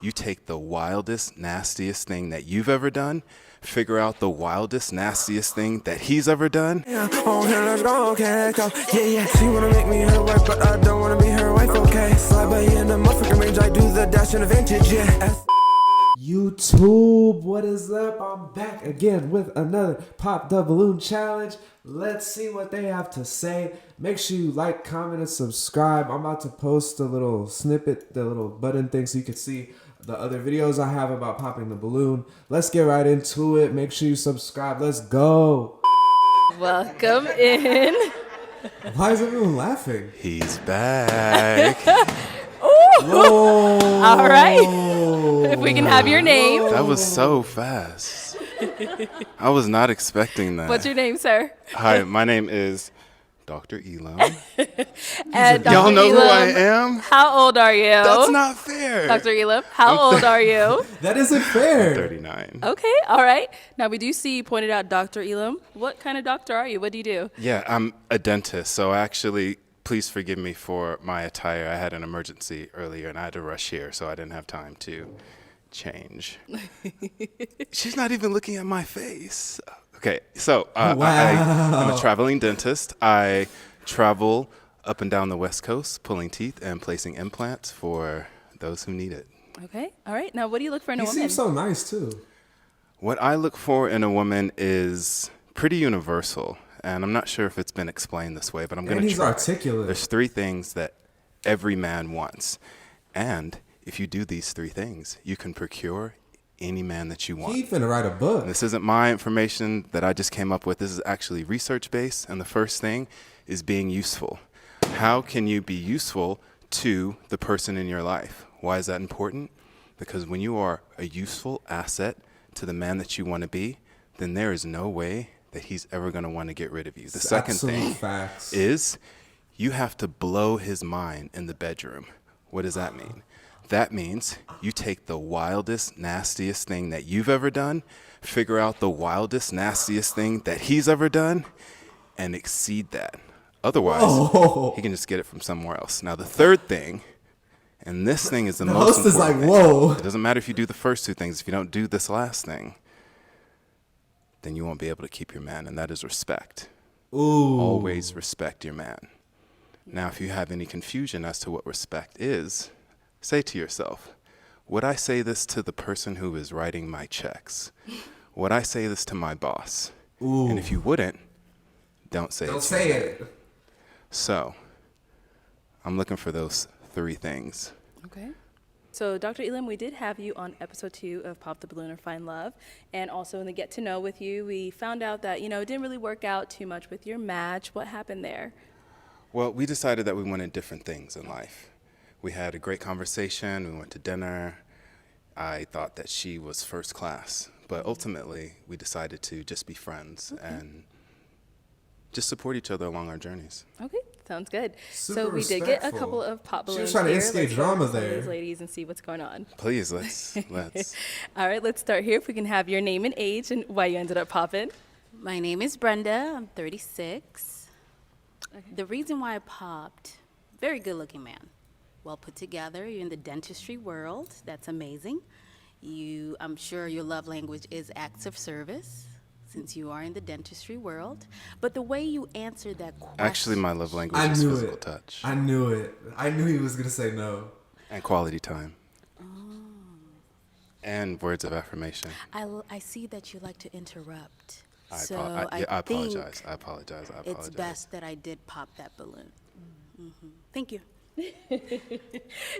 you take the wildest, nastiest thing that you've ever done, figure out the wildest, nastiest thing that he's ever done. Yeah, oh, here, let's go, okay, go. Yeah, yeah. She wanna make me her wife, but I don't wanna be her wife, okay. Slide by in the motherfucking range, I do the dash in the vintage, yeah. YouTube, what is up? I'm back again with another Pop the Balloon challenge. Let's see what they have to say. Make sure you like, comment, and subscribe. I'm about to post a little snippet, the little button thing, so you can see the other videos I have about popping the balloon. Let's get right into it. Make sure you subscribe. Let's go. Welcome in. Why is everyone laughing? He's back. Whoa. All right. If we can have your name. That was so fast. I was not expecting that. What's your name, sir? Hi, my name is Dr. Elom. And Dr. Y'all know who I Elom, am? How old are you? That's not fair. Dr. Elom, how old are you? That isn't fair. 39. Okay, all right. Now, we do see you pointed out Dr. Elom. What kind of doctor are you? What do you do? Yeah, I'm a dentist, so actually, please forgive me for my attire. I had an emergency earlier, and I had to rush here, so I didn't have time to change. She's not even looking at my face. Okay, so I'm a traveling dentist. I travel up and down the West Coast, pulling teeth and placing implants for those who need it. Okay, all right. Now, what do you look for in a He woman? seems so nice, too. What I look for in a woman is pretty universal, and I'm not sure if it's been explained this way, but I'm going to try. And he's articulate. There's 3 things that every man wants, and if you do these 3 things, you can procure any man that you want. He finna write a book. And this isn't my information that I just came up with. This is actually research-based, and the first thing is being useful. How can you be useful to the person in your life? Why is that important? Because when you are a useful asset to the man that you want to be, then there is no way that he's ever going to want to get rid of you. The second thing is you have to blow his mind in the bedroom. What does that mean? That means you take the wildest, nastiest thing that you've ever done, figure out the wildest, nastiest thing that he's ever done, and exceed that. Otherwise, he can just get it from somewhere else. Now, the third thing, and this thing is the most important. The host is like, whoa. It doesn't matter if you do the first 2 things. If you don't do this last thing, then you won't be able to keep your man, and that is respect. Ooh. Always respect your man. Now, if you have any confusion as to what respect is, say to yourself, would I say this to the person who is writing my checks? Would I say this to my boss? Ooh. And if you wouldn't, don't say it. Don't say it. So, I'm looking for those 3 things. Okay. So, Dr. Elom, we did have you on episode 2 of Pop the Balloon or Find Love. And also in the Get to Know with you, we found out that, it didn't really work out too much with your match. What happened there? Well, we decided that we wanted different things in life. We had a great conversation. We went to dinner. I thought that she was first class. But ultimately, we decided to just be friends and just support each other along our journeys. Okay, sounds good. Super so we did get a respectful. couple of pop balloons. She was trying to here. instigate Let's go drama over some of there. these ladies and see what's going on. Please, let's. All right, let's start here. If we can have your name and age and why you ended up popping. My name is Brenda. I'm 36. Okay. The reason why I popped, very good looking man. Well put together. You're in the dentistry world. That's amazing. I'm sure your love language is acts of service, since you are in the dentistry world. But the way you answered that question. Actually, my love language is physical touch. I knew it. I knew he was going to say no. And quality time. And words of affirmation. I see that you like to interrupt. I think apologize. I apologize. It's best that I did pop that balloon. Mm-hmm. Thank you.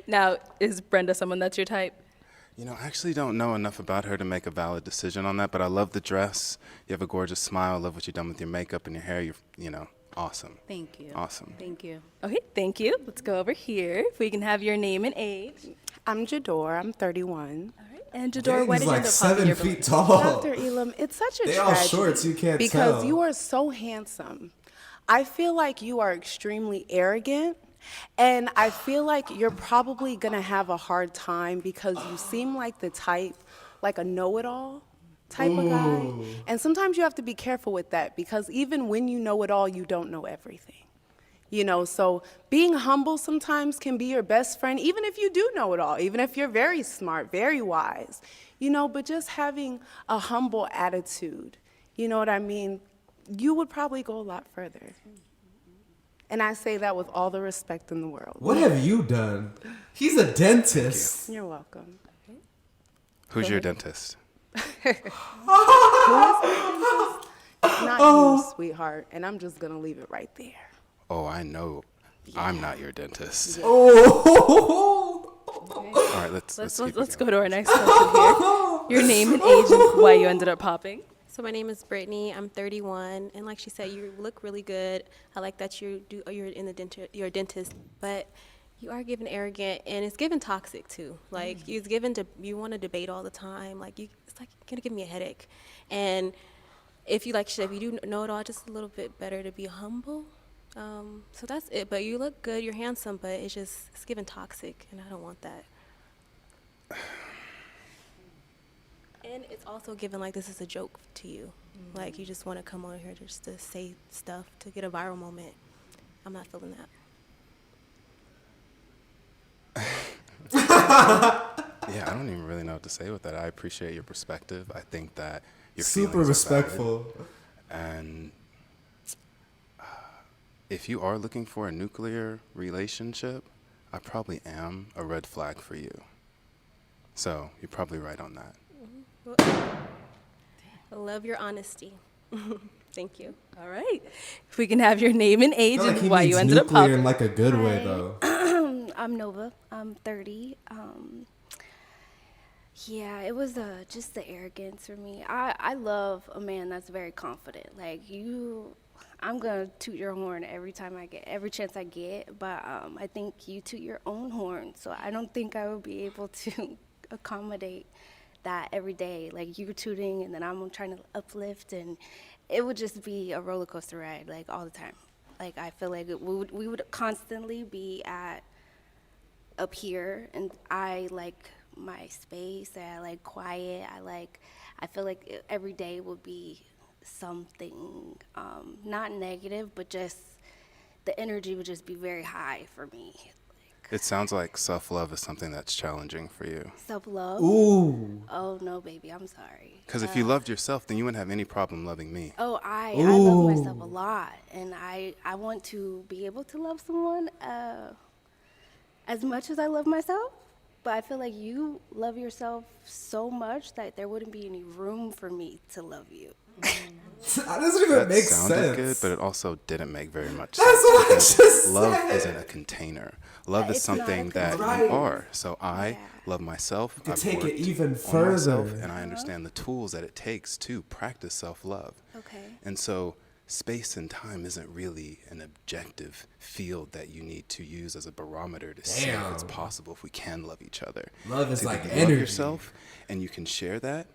Now, is Brenda someone that's your type? I actually don't know enough about her to make a valid decision on that, but I love the dress. You have a gorgeous smile. I love what you've done with your makeup and your hair. You're, awesome. Thank you. Awesome. Thank you. Okay, thank you. Let's go over here. If we can have your name and age. I'm Jador. I'm 31. All right. And Jador, Dang, why he's did you like end up popping 7 your feet balloon? tall. Dr. Elom, it's such a They tragedy. all short, so you can't because tell. you are so handsome. I feel like you are extremely arrogant, and I feel like you're probably going to have a hard time because you seem like the type, like a know-it-all type of guy. And sometimes you have to be careful with that because even when you know it all, you don't know everything. You know, so being humble sometimes can be your best friend, even if you do know it all, even if you're very smart, very wise, you know, but just having a humble attitude, you know what I mean? You would probably go a lot further. And I say that with all the respect in the world. What have you done? He's a dentist. You're welcome. Who's your dentist? It's not you, sweetheart, and I'm just gonna leave it right there. Oh, I know. I'm not your dentist. Oh. All right, let's Go to our next question here. Your name and age and why you ended up popping. So my name is Brittany. I'm 31, and like she said, you look really good. I like that you're in the you're a dentist, but you are given arrogant, and it's given toxic too. Like it's given to you want to debate all the time. Like it's like gonna give me a headache. And if you like she said, if you do know it all, just a little bit better to be humble. So that's it. But you look good, you're handsome, but it's given toxic, and I don't want that. And it's also given like this is a joke to you. Like you just want to come on here just to say stuff to get a viral moment. I'm not feeling that. Yeah, I don't even really know what to say with that. I appreciate your perspective. I think that your Super feelings are valid. respectful. And if you are looking for a nuclear relationship, I probably am a red flag for you. So you're probably right on that. I love your honesty. Thank you. All right. If we can have your name and age I feel like and he why means you ended up nuclear popping. in like a good way though. I'm Nova. I'm 30. Yeah, it was just the arrogance for me. I love a man that's very confident. Like I'm gonna toot your horn every chance I get. But I think you toot your own horn. So I don't think I would be able to accommodate that every day. Like you're tooting, and then I'm trying to uplift, and it would just be a roller coaster ride, like all the time. Like I feel like we would constantly be up here, and I like my space. I like quiet. I feel like every day would be something not negative, but just the energy would just be very high for me. It sounds like self-love is something that's challenging for you. Self-love? Ooh. Oh no, baby, I'm sorry. Because if you loved yourself, then you wouldn't have any problem loving me. Oh, I love myself a lot, and I want to be able to love someone as much as I love myself. But I feel like you love yourself so much that there wouldn't be any room for me to love you. That doesn't even That make sounded sense. good, but it also didn't make very much That's sense. what I because just love said. isn't a container. Love is It's not a something that container. you are. So I Yeah. love myself. could I've take it worked even on further. myself, and I understand the tools that it takes to practice self-love. Okay. And so space and time isn't really an objective field that you need to use as a barometer to see if it's Damn. possible, if we can love each other. Love is It's either like you energy. love yourself and you can share that,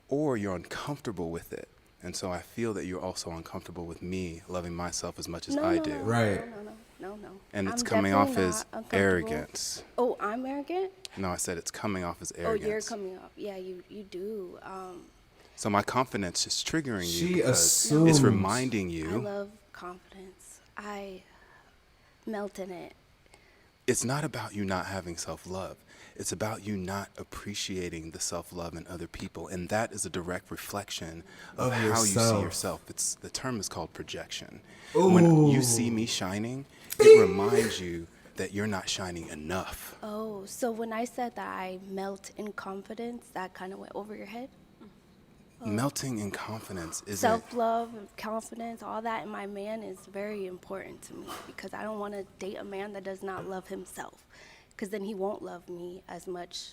or you're uncomfortable with it. And so I feel that you're also uncomfortable with me loving myself as much as I do. Right. No. And it's I'm coming off definitely as not uncomfortable. arrogance. Oh, I'm arrogant? No, I said it's coming off as Oh, arrogance. you're coming up. Yeah, you do. So my confidence is triggering you She because assumes. it's reminding I you love confidence. I melt in it. it's not about you not having self-love. It's about you not appreciating the self-love in other people. And that is a direct reflection of how you see yourself. yourself. The term is called projection. When you see me shining, it reminds you that you're not shining enough. Oh, so when I said that I melt in confidence, that kind of went over your head? Melting in confidence isn't... Self-love, confidence, all that in my man is very important to me because I don't want to date a man that does not love himself because then he won't love me as much.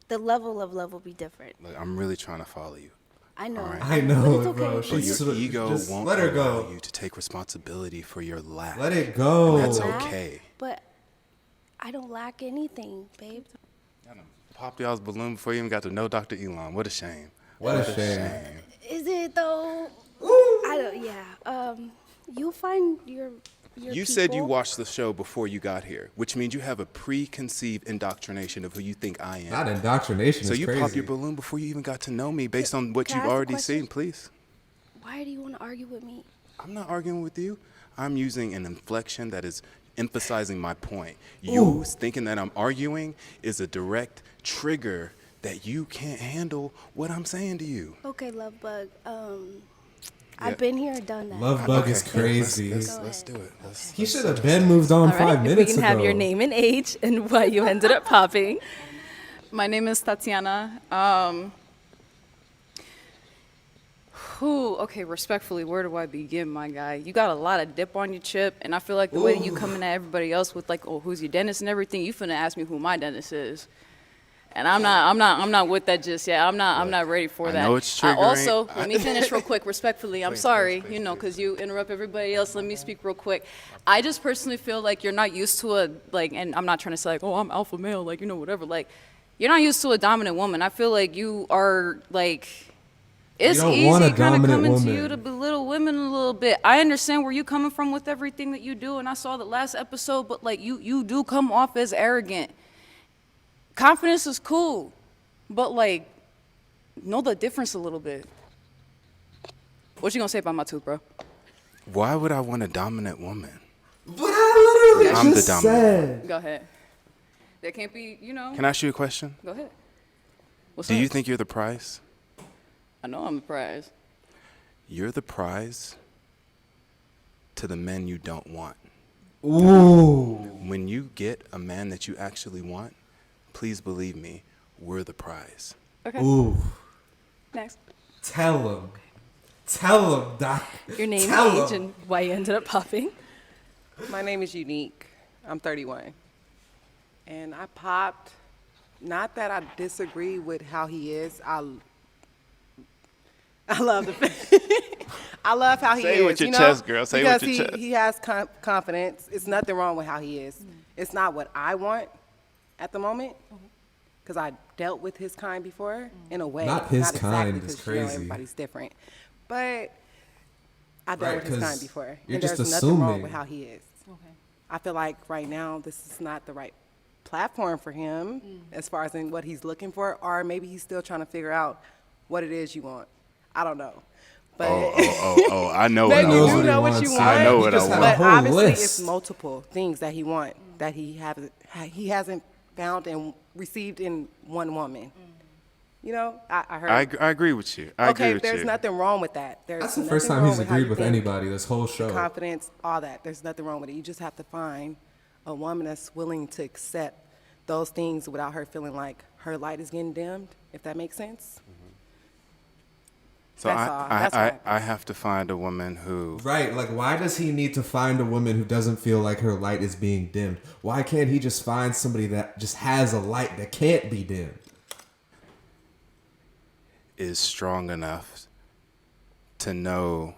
The level of love will be different. Look, I'm really trying to follow you. I know. All right. I know, But it's okay. bro. But She's your ego just won't let her allow go. you to take responsibility for your lack. Let it go. And that's Lack, okay. But I don't lack anything, babe. I done popped y'all's balloon before you even got to know Dr. Elom. What a shame. What a shame. Is it though? I don't. Yeah. You'll find your You said you people. watched the show before you got here, which means you have a preconceived indoctrination of who you think I am. Not indoctrination. So is you crazy. popped your balloon before you even got to know me based on what Can I you've ask a already question? seen, please. Why do you want to argue with me? I'm not arguing with you. I'm using an inflection that is emphasizing my point. You thinking that I'm arguing is a direct trigger that you can't handle what I'm saying to you. Okay, love bug. I've been here, done that. Love bug is Okay, crazy. Let's do it. He should have been moved on All 5 right, if minutes we can ago. have your name and age and why you ended up popping. My name is Tatiana. Okay, respectfully, where do I begin, my guy? You got a lot of dip on your chip, and I feel like the way that you coming at everybody else with like, oh, who's your dentist and everything, you finna ask me who my dentist is. And I'm not with that just yet. I'm not ready for that. I know it's I triggering. also, let me finish real quick, respectfully. I'm sorry, you know, because you interrupt everybody else. Let me speak real quick. I just personally feel like you're not used to and I'm not trying to say like, oh, I'm alpha male, like, you know, whatever. Like, you're not used to a dominant woman. I feel like you are like, it's don't easy want a kind of dominant coming woman. to you to belittle women a little bit. I understand where you're coming from with everything that you do, and I saw the last episode, but like you do come off as arrogant. Confidence is cool, but like, know the difference a little bit. What you gonna say about my tooth, bro? Why would I want a dominant woman? What I literally I'm the just dominant said. Go ahead. There can't be, you know. Can I ask you a question? Go ahead. What's Do up? you think you're the prize? I know I'm the prize. You're the prize to the men you don't want. Ooh. When you get a man that you actually want, please believe me, we're the prize. Okay. Ooh. Next. Tell him. Tell him, Doc. Your name, Tell age, him. and why you ended up popping. My name is Unique. I'm 31. And I popped, not that I disagree with how he is. I love I love how he is. Say it with your you know? chest, girl. Say it with because your chest. he has confidence. It's nothing wrong with how he is. It's not what I want at the moment, because I dealt with his kind before in a way. Not his exactly, kind is 'cause, you know, crazy. everybody's different. But I dealt Right, with his 'cause kind before. you're And just there's nothing wrong assuming. with how he is. I feel like right now this is not the right platform for him as far as in what he's looking for, or maybe he's still trying to figure out what it is you want. I don't know. But Oh, I know what maybe I you want. do know what you want. I know what I just had want. a But whole obviously list. it's multiple things that he wants that he hasn't found and received in one woman. You know, I heard. I agree with you. I agree Okay, with there's you. nothing wrong with that. There's That's the nothing first time wrong he's with how agreed you with think. anybody this whole show. Confidence, all that. There's nothing wrong with it. You just have to find a woman that's willing to accept those things without her feeling like her light is getting dimmed, if that makes sense. So That's all. That's all. I have to find a woman who Right, like why does he need to find a woman who doesn't feel like her light is being dimmed? Why can't he just find somebody that just has a light that can't be dimmed? is strong enough to know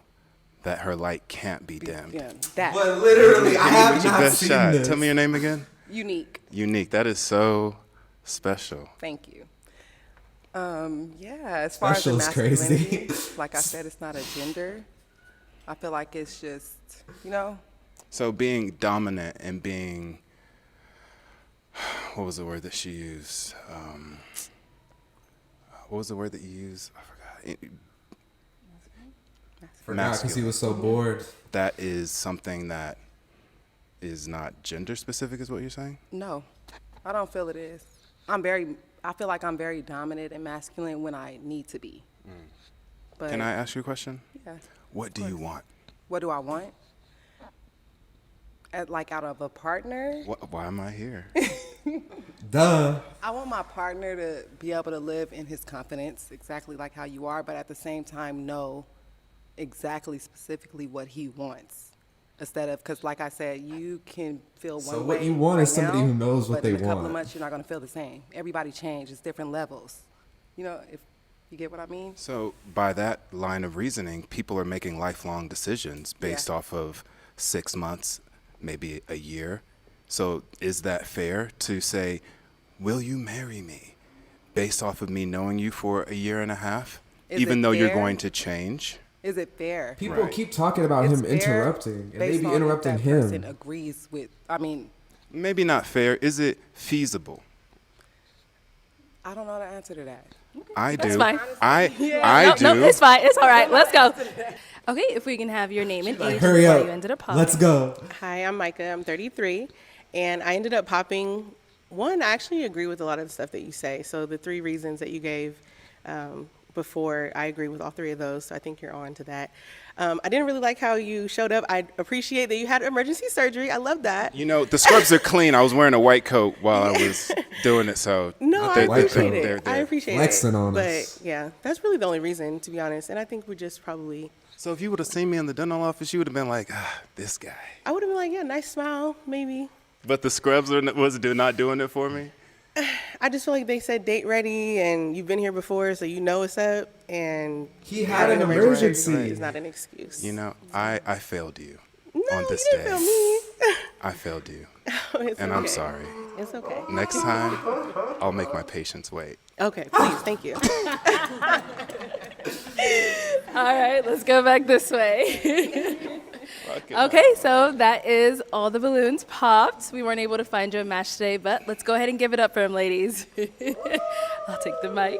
that her light can't be dimmed. Yeah, that. But literally, I have What's your not best seen shot? this. Tell me your name again. Unique. Unique. That is so special. Thank you. Yeah, as far as the Special is crazy. masculinity, like I said, it's not a gender. I feel like it's just, you know, So being dominant and being, what was the word that she used? What was the word that you used? I forgot. Forgot because he Masculine. was so bored. That is something that is not gender specific, is what you're saying? no, I don't feel it is. I feel like I'm very dominant and masculine when I need to be. But Can I ask you a question? yeah, What do you want? what do I want? Like out of a partner? Why am I here? Duh. I want my partner to be able to live in his confidence, exactly like how you are, but at the same time know exactly specifically what he wants. Instead of, because like I said, you can feel So one what way you want is right somebody now, who knows what but in they a couple of want. months, you're not going to feel the same. Everybody changes, different levels. You know, if you get what I mean? So by that line of reasoning, people are making lifelong decisions based Yeah. off of 6 months, maybe a year. So is that fair to say, will you marry me based off of me knowing you for a year and a half, Is even it though you're fair? going to change? Is it fair? People Right. keep talking about It's him fair interrupting, and they based be on if interrupting that person him. agrees with, I mean, Maybe not fair. Is it feasible? I don't know the answer to that. I do. That's fine. I do. No, it's fine. It's all right. Let's go. Okay, if we can have your name and age Hurry and why up. you ended up popping. Let's go. Hi, I'm Micah. I'm 33, and I ended up popping. One, I actually agree with a lot of the stuff that you say. So the 3 reasons that you gave before, I agree with all 3 of those. So I think you're on to that. I didn't really like how you showed up. I appreciate that you had emergency surgery. I love that. You know, the scrubs are clean. I was wearing a white coat while I was doing it, so No, I appreciate it. they're- I appreciate Flexing it. on but us. yeah, that's really the only reason, to be honest. And I think we're just probably. So if you would have seen me in the dental office, you would have been like, this guy. I would have been like, yeah, nice smile, maybe. But the scrubs was not doing it for me. I just feel like they said date ready, and you've been here before, so you know what's up. And He had an surgery emergency. is not an excuse. You know, I failed you No, on this you didn't day. feel me. I failed you, It's and I'm okay. sorry. It's okay. Next time, I'll make my patients wait. Okay, please, thank you. All right, let's go back this way. Okay, so that is all the balloons popped. We weren't able to find you a match today, but let's go ahead and give it up for him, ladies. I'll take the mic.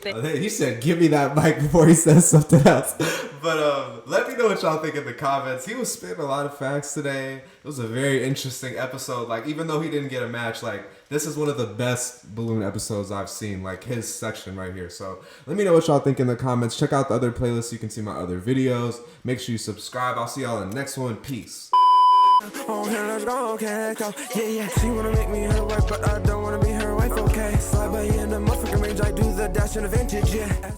He said, "Give me that mic" before he says something else. But let me know what y'all think in the comments. He was spitting a lot of facts today. It was a very interesting episode. Like, even though he didn't get a match, like, this is one of the best balloon episodes I've seen. Like, his section right here. So let me know what y'all think in the comments. Check out the other playlists. You can see my other videos. Make sure you subscribe. I'll see y'all in the next one. Peace. Okay, let's go, okay, go. Yeah, yeah. She wanna make me her wife, but I don't wanna be her wife, okay. Slide by in the motherfucking range, I do the dash in the vintage, yeah.